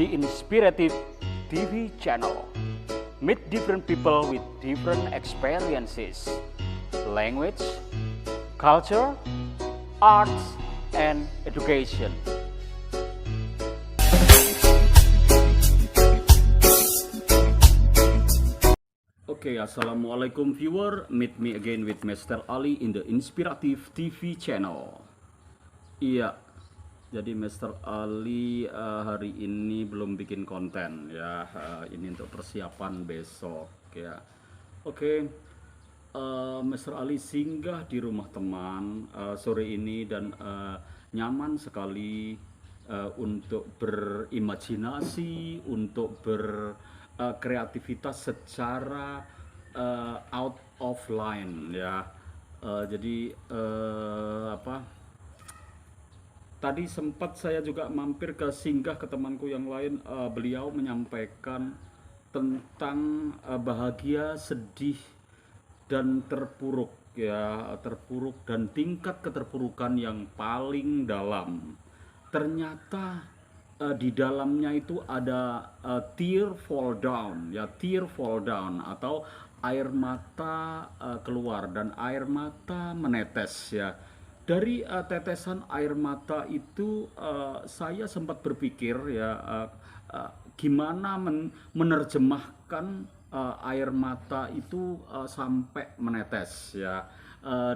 The Inspirative TV channel. Meet different people with different experiences, language, culture, arts, and education. Oke, assalamualaikum viewer. Meet me again with Mr. Ali in the Inspirative TV channel. Iya, jadi Mr. Ali hari ini belum bikin konten ya. Ini untuk persiapan besok ya. Oke, Mr. Ali singgah di rumah teman sore ini dan nyaman sekali untuk berimajinasi, untuk kreativitas secara out of line ya. Jadi tadi sempat saya juga mampir ke singgah ke temanku yang lain. Beliau menyampaikan tentang bahagia, sedih, dan terpuruk ya, terpuruk dan tingkat keterpurukan yang paling dalam. Ternyata di dalamnya itu ada tear fall down ya, tear fall down atau air mata keluar dan air mata menetes ya. Dari tetesan air mata itu saya sempat berpikir ya, gimana menerjemahkan air mata itu sampai menetes ya.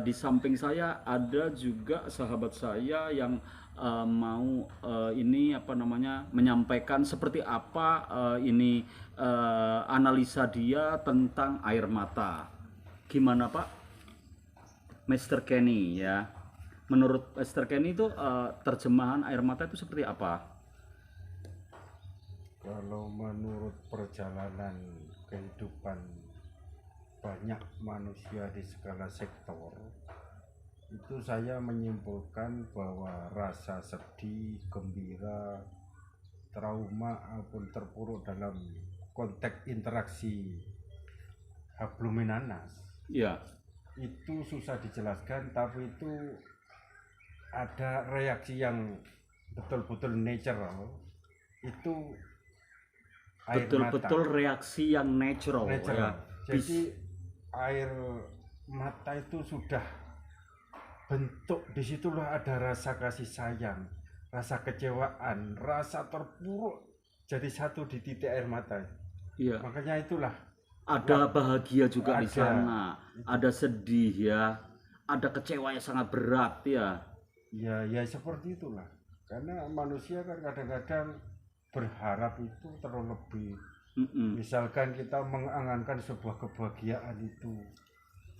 Di samping saya ada juga sahabat saya yang mau menyampaikan seperti apa ini analisa dia tentang air mata. Gimana Pak Mr. Kenny ya? Menurut Mr. Kenny itu terjemahan air mata itu seperti apa? Kalau menurut perjalanan kehidupan banyak manusia di segala sektor, itu saya menyimpulkan bahwa rasa sedih, gembira, trauma maupun terpuruk dalam konteks interaksi habluminanas Ya. itu susah dijelaskan, tapi itu ada reaksi yang betul-betul natural. Itu air Betul-betul mata. reaksi yang natural. Ya. Jadi air mata itu sudah bentuk, disitulah ada rasa kasih sayang, rasa kecewaan, rasa terpuruk jadi satu di titik air mata. Iya. Makanya itulah Ada bahagia juga di ada. sana, ada sedih ya, ada kecewa yang sangat berat ya. Ya seperti itulah. Karena manusia kan kadang-kadang berharap itu terlalu lebih. Misalkan kita mengangankan sebuah kebahagiaan itu,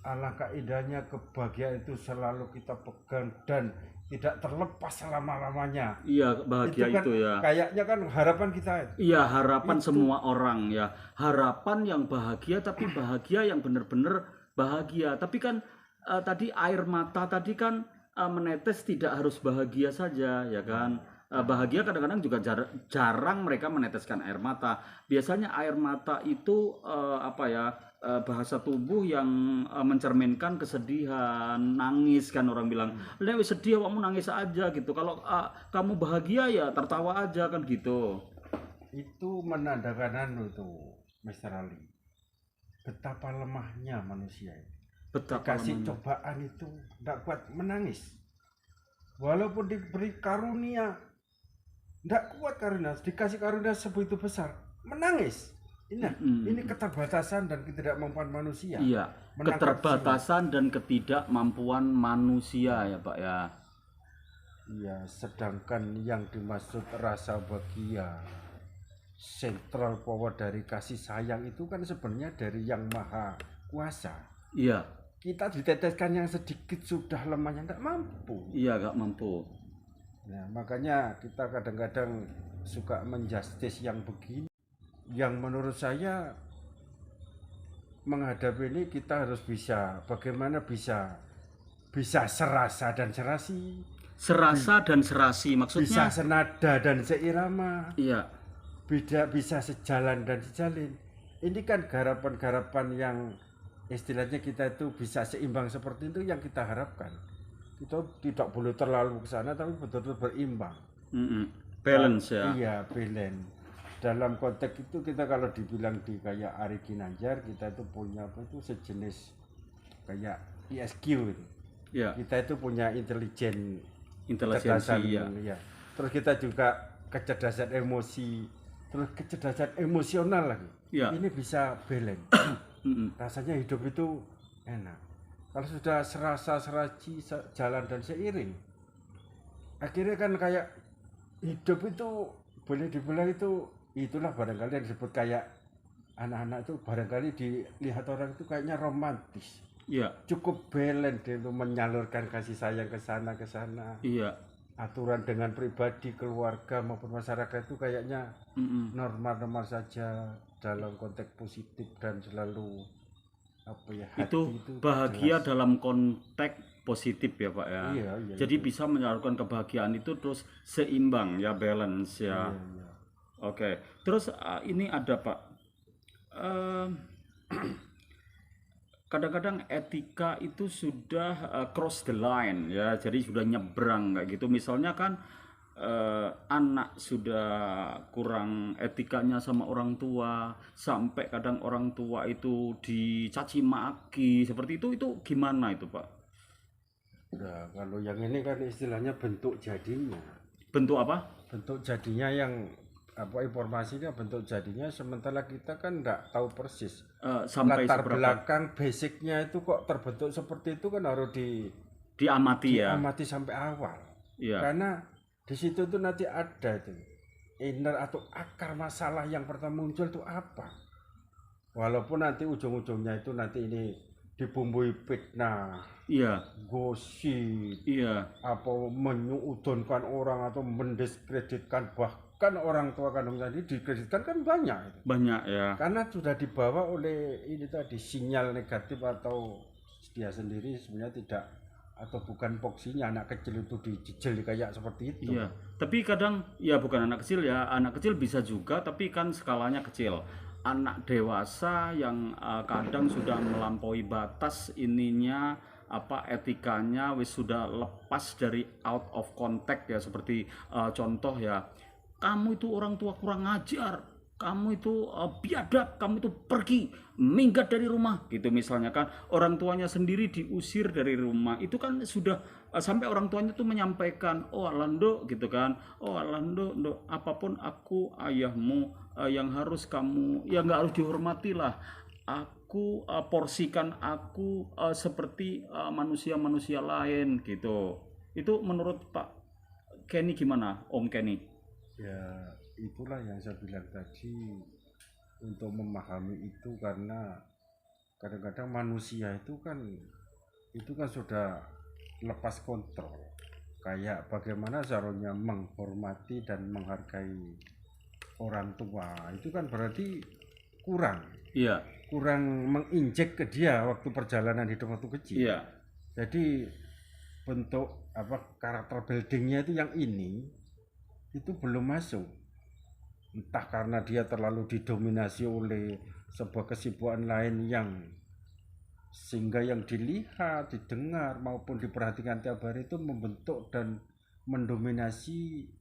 alangkah indahnya kebahagiaan itu selalu kita pegang dan tidak terlepas selama-lamanya. Iya, bahagia kan itu ya. Kayaknya kan harapan kita. Iya, harapan Itu. semua orang ya. Harapan yang bahagia, tapi bahagia yang benar-benar bahagia. Tapi kan tadi air mata tadi kan menetes, tidak harus bahagia saja ya kan. Bahagia kadang-kadang juga jarang mereka meneteskan air mata. Biasanya air mata itu bahasa tubuh yang mencerminkan kesedihan, nangis kan orang bilang. Lewi sedih kamu nangis aja gitu. Kalau kamu bahagia ya tertawa aja kan gitu. Itu menandakan itu, Mr. Ali, betapa lemahnya manusia itu. Betapa Dikasih lemahnya. cobaan itu tidak kuat menangis. Walaupun diberi karunia, tidak kuat karunia. Dikasih karunia sebegitu besar, menangis. Ini keterbatasan dan ketidakmampuan manusia. Iya, keterbatasan dan ketidakmampuan manusia ya Pak ya. Iya, sedangkan yang dimaksud rasa bahagia, central power dari kasih sayang itu kan sebenarnya dari yang maha kuasa. Iya. Kita diteteskan yang sedikit sudah lemahnya, nggak mampu. Iya, nggak mampu. Nah, makanya kita kadang-kadang suka menjustis yang begini. Yang menurut saya menghadapi ini kita harus bisa, bagaimana bisa serasa dan serasi. Serasa dan serasi maksudnya. Bisa senada dan seirama. Iya. Bisa sejalan dan sejalin. Ini kan garapan-garapan yang istilahnya kita itu bisa seimbang seperti itu yang kita harapkan. Kita tidak boleh terlalu ke sana, tapi betul-betul berimbang. Balance ya. Iya, balance. dalam konteks itu kita kalau dibilang di kayak Ari Ginanjar, kita itu punya apa itu sejenis kayak ISQ itu. Ya, Kita itu punya intelijensi intelijensi ya. ya. Terus kita juga kecerdasan emosi, terus kecerdasan emosional lagi. Ya. Ini bisa balance. Rasanya hidup itu enak. Kalau sudah serasa seraji jalan dan seiring, akhirnya kan kayak hidup itu boleh dibilang itu itulah barangkali yang disebut kayak anak-anak itu barangkali dilihat orang itu kayaknya romantis. Iya. Cukup balance dia itu menyalurkan kasih sayang ke sana ke sana. Iya. Aturan dengan pribadi, keluarga maupun masyarakat itu kayaknya normal-normal saja dalam konteks positif dan selalu apa ya, Itu bahagia jelas. Dalam konteks positif ya Pak ya. Iya, jadi itu. Bisa menyalurkan kebahagiaan itu terus seimbang ya, balance ya. Iya. Oke. Terus ini ada Pak. Kadang-kadang etika itu sudah cross the line ya, jadi sudah nyebrang kayak gitu. Misalnya kan anak sudah kurang etikanya sama orang tua, sampai kadang orang tua itu dicaci maki seperti itu gimana itu Pak? Nah, kalau yang ini kan istilahnya bentuk jadinya. Bentuk apa? Bentuk jadinya yang apa informasinya bentuk jadinya, sementara kita kan nggak tahu persis sampai latar seberapa belakang basicnya itu kok terbentuk seperti itu, kan harus diamati ya, diamati sampai awal ya. Karena di situ tuh nanti ada itu inner atau akar masalah yang pertama muncul itu apa, walaupun nanti ujung-ujungnya itu nanti ini dibumbui fitnah, iya, gosip, iya, apa menyudutkan orang atau mendiskreditkan, bahkan orang tua kandung tadi dikreditkan kan banyak itu. Banyak ya. Karena sudah dibawa oleh ini tadi sinyal negatif, atau dia sendiri sebenarnya tidak atau bukan poksinya anak kecil itu dijejel kayak seperti itu. Iya, tapi kadang ya bukan anak kecil ya, anak kecil bisa juga tapi kan skalanya kecil. Anak dewasa yang kadang sudah melampaui batas ininya apa etikanya wis sudah lepas dari out of contact ya, seperti contoh ya, kamu itu orang tua kurang ngajar, kamu itu biadab, kamu itu pergi minggat dari rumah gitu misalnya kan, orang tuanya sendiri diusir dari rumah, itu kan sudah sampai orang tuanya tuh menyampaikan, oh Alando gitu kan, oh Alando apapun aku ayahmu, yang harus kamu ya nggak harus dihormati lah, aku porsikan aku seperti manusia-manusia lain gitu. Itu menurut Pak Kenny gimana, Om Kenny? Ya itulah yang saya bilang tadi, untuk memahami itu, karena kadang-kadang manusia itu kan sudah lepas kontrol. Kayak bagaimana seharusnya menghormati dan menghargai orang tua, itu kan berarti kurang. Iya. Kurang menginjek ke dia waktu perjalanan hidup waktu kecil. Iya. Jadi bentuk apa karakter buildingnya itu yang ini itu belum masuk, entah karena dia terlalu didominasi oleh sebuah kesibukan lain yang sehingga yang dilihat, didengar maupun diperhatikan tiap hari itu membentuk dan mendominasi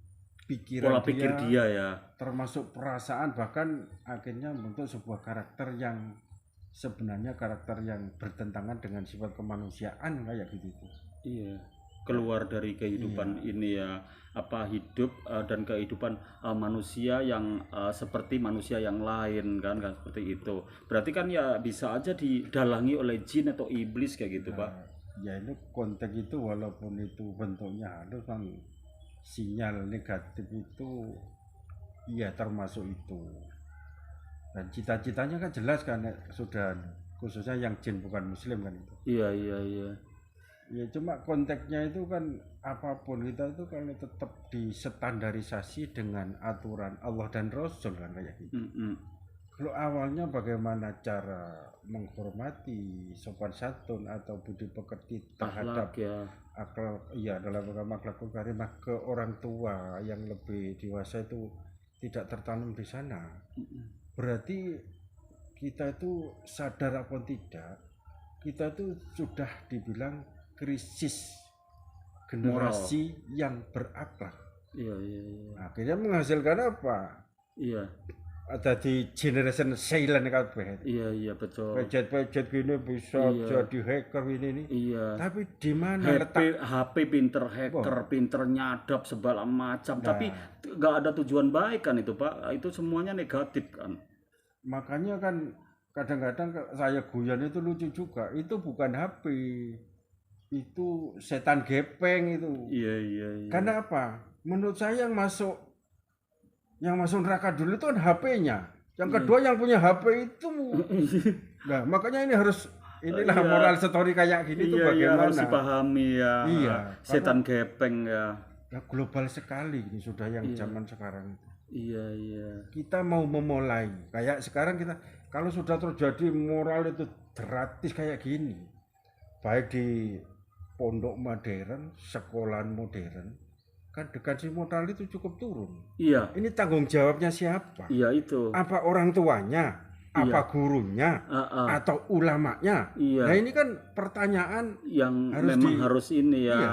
pikiran, pola pikir dia ya, termasuk perasaan, bahkan akhirnya membentuk sebuah karakter yang sebenarnya karakter yang bertentangan dengan sifat kemanusiaan kayak gitu. Iya, keluar dari kehidupan ini ya, apa hidup dan kehidupan manusia yang seperti manusia yang lain kan seperti itu. Berarti kan ya bisa aja didalangi oleh jin atau iblis kayak gitu, Pak. Ya ini konteks itu walaupun itu bentuknya halus kan, sinyal negatif itu iya termasuk itu. Dan cita-citanya kan jelas kan, sudah khususnya yang jin bukan muslim kan itu. Iya. Ya cuma konteksnya itu kan apapun kita itu kalau tetap distandarisasi dengan aturan Allah dan Rasul kan kayak gitu. Kalau awalnya bagaimana cara menghormati, sopan santun atau budi pekerti terhadap akhlak ya dalam agama akhlakul karimah ke orang tua yang lebih dewasa itu tidak tertanam di sana. Berarti kita itu sadar apa tidak, kita itu sudah dibilang krisis generasi moral yang berakhlak. Iya. Akhirnya menghasilkan apa? Iya. Ada di generation silent kabeh. Iya, iya betul. Pejet-pejet gini bisa Iya. jadi hacker ini. Iya. Tapi di mana letak? HP pinter Wah, hacker, pinter nyadap segala macam. Tapi nah, nggak ada tujuan baik kan itu Pak. Itu semuanya negatif kan. makanya kan kadang-kadang saya guyon itu lucu juga. Itu bukan HP. Itu setan gepeng itu. Iya, iya, iya. Karena apa? Menurut saya yang masuk neraka dulu itu kan HP-nya. Yang kedua yang punya HP itu. Nah, makanya ini harus inilah Iya. moral story kayak gini tuh Iya, iya harus bagaimana? dipahami ya. Iya, Setan gepeng ya. Ya global sekali ini sudah yang zaman sekarang itu. Iya, iya. Kita mau memulai kayak sekarang kita kalau sudah terjadi moral itu gratis kayak gini, baik di pondok modern, sekolahan modern, kan dekati moral itu cukup turun. Iya, Ini tanggung jawabnya siapa? iya itu. Apa orang tuanya? Apa gurunya? Ah, ah. Atau ulamanya? Iya. Nah ini kan pertanyaan Yang harus memang di- harus ini ya. iya,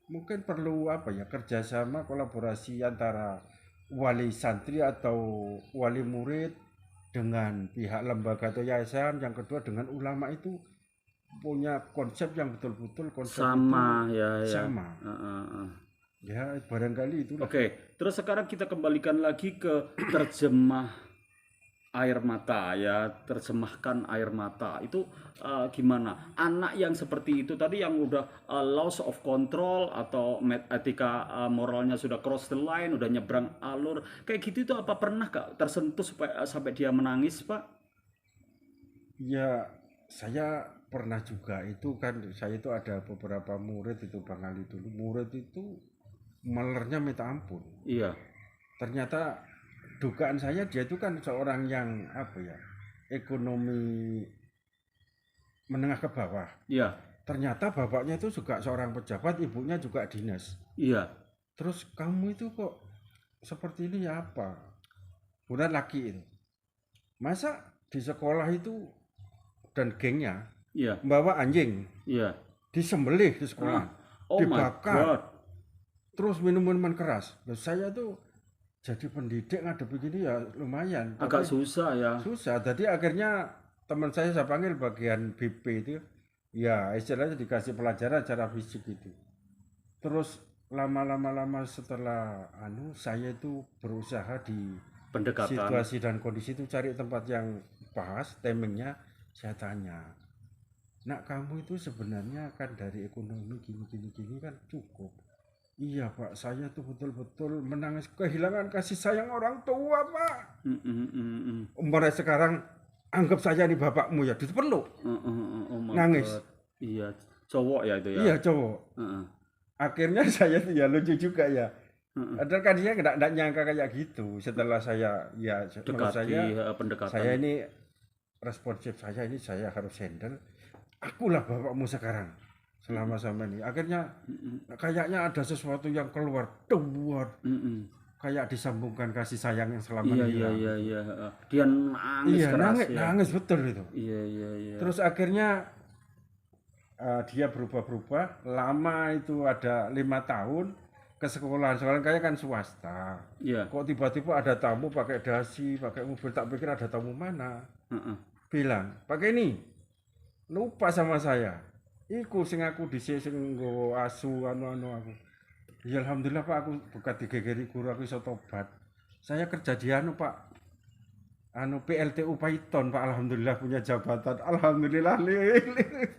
mungkin perlu apa ya kerjasama kolaborasi antara wali santri atau wali murid dengan pihak lembaga atau yayasan, yang kedua dengan ulama itu punya konsep yang betul-betul konsep Sama itu ya, ya. sama. Ah, ah, ah. Ya barangkali itulah. Oke, terus sekarang kita kembalikan lagi ke terjemah air mata ya, terjemahkan air mata itu gimana? Anak yang seperti itu tadi yang udah loss of control atau etika moralnya sudah cross the line, udah nyebrang alur, kayak gitu itu apa pernah Kak tersentuh sampai dia menangis Pak? Ya saya pernah juga itu kan saya itu ada beberapa murid itu Bang Ali dulu murid itu melernya minta ampun. Iya, Ternyata dugaan saya dia itu kan seorang yang apa ya ekonomi menengah ke bawah. iya, Ternyata bapaknya itu juga seorang pejabat, ibunya juga dinas. iya, Terus kamu itu kok seperti ini ya apa? Kemudian laki itu. Masa di sekolah itu dan gengnya iya, membawa anjing, iya. disembelih di sekolah, Oh my dibakar, God. terus minum-minuman keras. Loh, saya tuh jadi pendidik ngadepi gini ya lumayan. Agak Tapi susah ya. susah. Jadi akhirnya teman saya panggil bagian BP itu, ya istilahnya dikasih pelajaran secara fisik itu. Terus lama setelah saya itu berusaha di Pendekatan. situasi dan kondisi itu cari tempat yang pas, timingnya saya tanya, nak kamu itu sebenarnya kan dari ekonomi gini kan cukup. Iya pak, saya tuh betul-betul menangis kehilangan kasih sayang orang tua pak. Umurnya sekarang anggap saya ini bapakmu ya, dipeluk. Oh my Nangis. God. Iya, cowok ya itu ya. Iya cowok. Heeh. Akhirnya saya tuh ya lucu juga ya. Heeh. Padahal kan dia nggak nyangka kayak gitu. Setelah saya ya menurut Dekati saya pendekatan. ini responsif, saya harus handle. Akulah bapakmu sekarang selama sama ini. Akhirnya kayaknya ada sesuatu yang keluar, kayak disambungkan kasih sayang yang selama Iya, ini iya, hilang. iya, iya. Dia nangis Iya, keras ya. nangis betul itu. Iya, iya, iya. Terus akhirnya dia berubah-berubah. Lama itu ada 5 tahun ke sekolahan kayak kan swasta. Iya. Kok tiba-tiba ada tamu pakai dasi, pakai mobil, tak pikir ada tamu mana. Heeh. Bilang, pakai ini. Lupa sama saya. Iku sing aku dhisik sing nggo asu anu aku. Ya alhamdulillah Pak, aku buka digegeri guru aku iso tobat. Saya kerja di Pak. PLTU Python Pak, alhamdulillah punya jabatan. Alhamdulillah. Iya,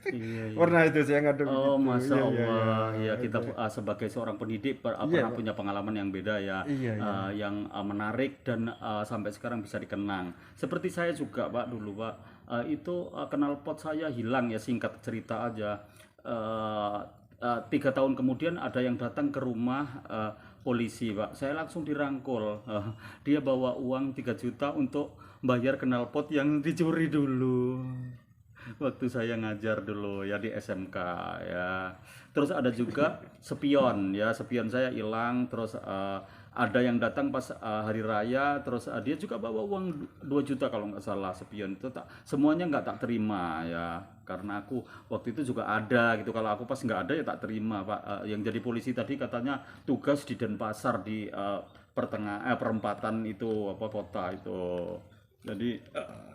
iya. Pernah itu saya ngadep Oh, gitu. Masya Iya, Allah. iya. Ya, kita sebagai seorang pendidik Iya, pernah Pak. punya pengalaman yang beda ya. Iya, iya. Yang menarik dan sampai sekarang bisa dikenang. Seperti saya juga, Pak, dulu, Pak. Itu knalpot saya hilang ya, singkat cerita aja. 3 tahun kemudian ada yang datang ke rumah polisi, Pak. Saya langsung dirangkul. Dia bawa uang 3 juta untuk bayar knalpot yang dicuri dulu. Waktu saya ngajar dulu ya di SMK ya. Terus ada juga spion ya, spion saya hilang. Terus ada yang datang pas hari raya, terus dia juga bawa uang 2 juta kalau nggak salah. Spion itu semuanya nggak tak terima ya, karena aku waktu itu juga ada gitu. Kalau aku pas nggak ada ya tak terima Pak. Yang jadi polisi tadi katanya tugas di Denpasar di perempatan itu apa kota itu. Jadi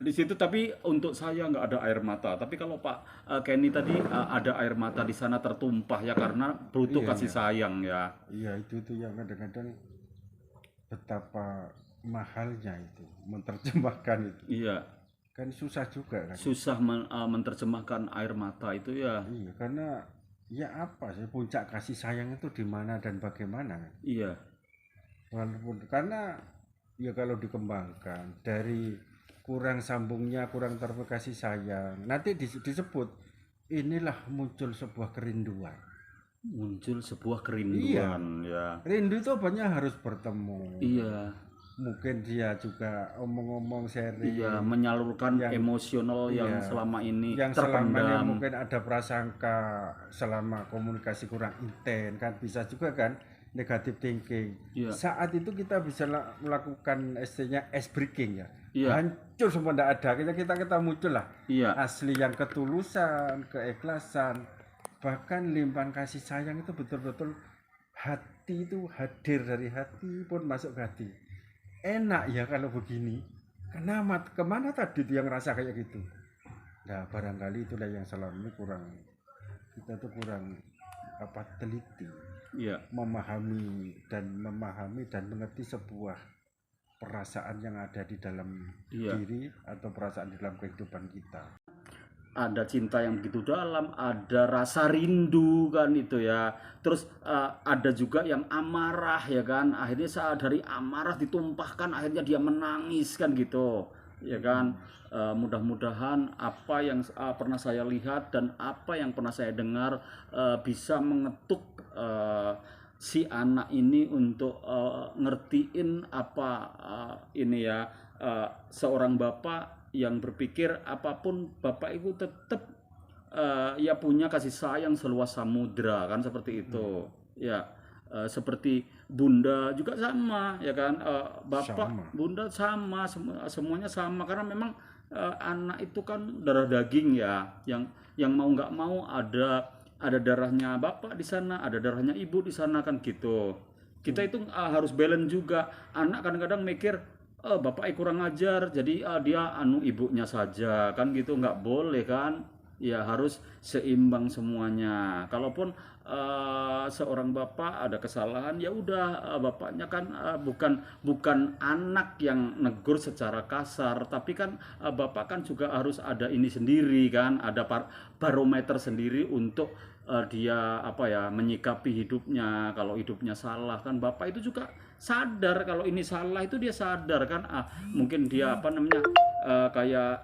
di situ, tapi untuk saya nggak ada air mata. Tapi kalau Pak Kenny tadi ada air mata di sana tertumpah ya karena butuh Iya, kasih iya. sayang ya. Iya, itu yang kadang-kadang betapa mahalnya itu menerjemahkan itu. Iya, Kan susah juga kan. susah menerjemahkan air mata itu ya. Iya, karena ya apa sih puncak kasih sayang itu di mana dan bagaimana kan? Iya, Walaupun karena ya kalau dikembangkan dari kurang sambungnya, kurang terkasih sayang, nanti disebut inilah muncul sebuah kerinduan. muncul sebuah Iya, kerinduan ya. rindu itu banyak harus bertemu. Iya, Mungkin dia juga omong-omong sharing iya, menyalurkan yang emosional yang iya, selama ini yang selamanya terpendam. mungkin ada prasangka selama komunikasi kurang intens kan bisa juga kan negative thinking. Iya, Saat itu kita bisa melakukan istilahnya ice breaking ya. iya, Hancur semua tidak ada. Kita muncul lah iya, asli yang ketulusan, keikhlasan, bahkan limpahan kasih sayang itu betul-betul hati itu hadir dari hati pun masuk ke hati. Enak ya kalau begini. Kenapa kemana tadi tuh yang rasa kayak gitu? Nah barangkali itulah yang selama ini kita tuh kurang apa teliti iya, memahami dan mengerti sebuah perasaan yang ada di dalam iya. diri atau perasaan di dalam kehidupan kita. Ada cinta yang begitu dalam, ada rasa rindu kan itu ya. Terus ada juga yang amarah ya kan. Akhirnya saat dari amarah ditumpahkan, akhirnya dia menangis kan gitu, ya kan. Mudah-mudahan apa yang pernah saya lihat dan apa yang pernah saya dengar bisa mengetuk si anak ini untuk ngertiin apa ini ya, seorang bapak yang berpikir apapun bapak itu tetap ya punya kasih sayang seluas samudra kan seperti itu ya. Seperti bunda juga sama ya kan, bapak Sama. bunda sama, semuanya sama karena memang anak itu kan darah daging ya, yang mau nggak mau ada darahnya bapak di sana, ada darahnya ibu di sana kan gitu. Kita itu harus balance juga. Anak kadang-kadang mikir bapak kurang ajar jadi dia anu ibunya saja kan gitu, nggak boleh kan ya, harus seimbang semuanya. Kalaupun seorang bapak ada kesalahan ya udah, bapaknya kan bukan anak yang negur secara kasar, tapi kan bapak kan juga harus ada ini sendiri kan, ada barometer sendiri untuk dia apa ya menyikapi hidupnya. Kalau hidupnya salah kan bapak itu juga sadar kalau ini salah, itu dia sadar kan, mungkin dia apa namanya kayak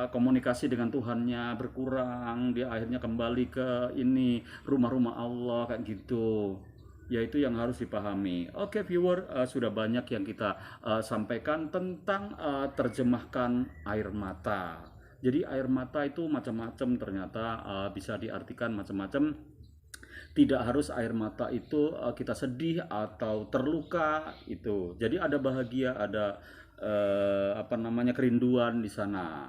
komunikasi dengan Tuhannya berkurang, dia akhirnya kembali ke ini rumah-rumah Allah kayak gitu ya. Itu yang harus dipahami. Oke viewer, sudah banyak yang kita sampaikan tentang terjemahkan air mata. Jadi air mata itu macam-macam ternyata, bisa diartikan macam-macam. Tidak harus air mata itu kita sedih atau terluka itu. Jadi ada bahagia, ada apa namanya kerinduan di sana.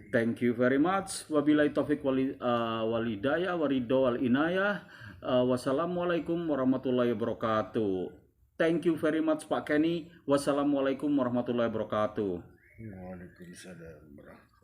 Thank you very much. Wabillahi taufik walidayah waridho wal inayah. Wassalamualaikum warahmatullahi wabarakatuh. Thank you very much Pak Kenny. Wassalamualaikum warahmatullahi wabarakatuh. Waalaikumsalam warahmatullahi wabarakatuh.